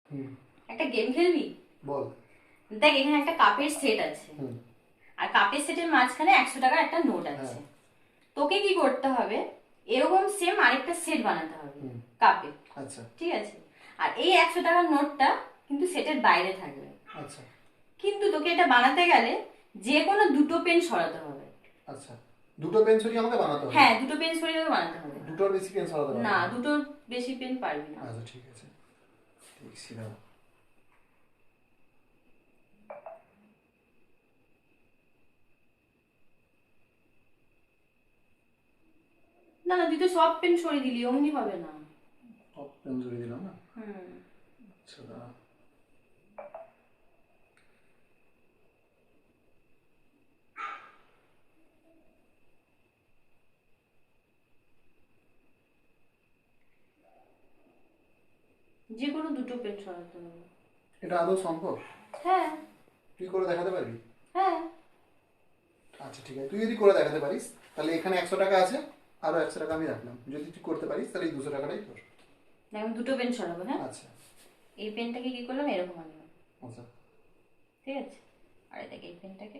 হুম। একটা গেম খেলবি? বল। দেখ এখানে একটা কাপের সেট আছে, হুম। আর কাপের সেটের মাঝখানে 100 টাকার একটা নোট হ্যাঁ। আছে। তোকে কি করতে হবে, এরকম সেম আরেকটা সেট বানাতে হবে হুম। কাপে। আচ্ছা। ঠিক আছে, আর এই 100 টাকার নোটটা কিন্তু সেটের বাইরে থাকবে। আচ্ছা। কিন্তু তোকে এটা বানাতে গেলে যে কোনো দুটো পেন সরাতে হবে। আচ্ছা, দুটো পেন সরিয়ে আমাকে বানাতে হবে? হ্যাঁ, দুটো পেন সরিয়ে তোকে বানাতে হবে। দুটোর বেশি পেন সরাতে পারবো না, না? দুটোর বেশি পেন পারবি না। আচ্ছা ঠিক আছে, দেখছি দাঁড়া। না না, তুই তো সব পেন সরিয়ে দিলি, অমনি হবে না। সব পেন সরিয়ে দিলাম না? হুম। আচ্ছা দাঁড়া। যে কোনো দুটো পেন সরাতে হবে। এটা আদৌ সম্ভব? হ্যাঁ। তুই করে দেখাতে পারবি? হ্যাঁ। আচ্ছা ঠিক আছে, তুই যদি করে দেখাতে পারিস তাহলে এখানে 100 টাকা আছে, আরো 100 টাকা আমি রাখলাম। যদি তুই করতে পারিস তাহলে এই 200 টাকাটাই তোর। দেখ আমি দুটো পেন সরাবো, হ্যাঁ। আচ্ছা। এই পেনটাকে কি করলাম, এরকম আনলাম। আচ্ছা। ঠিক আছে, আর এটাকে এই পেনটাকে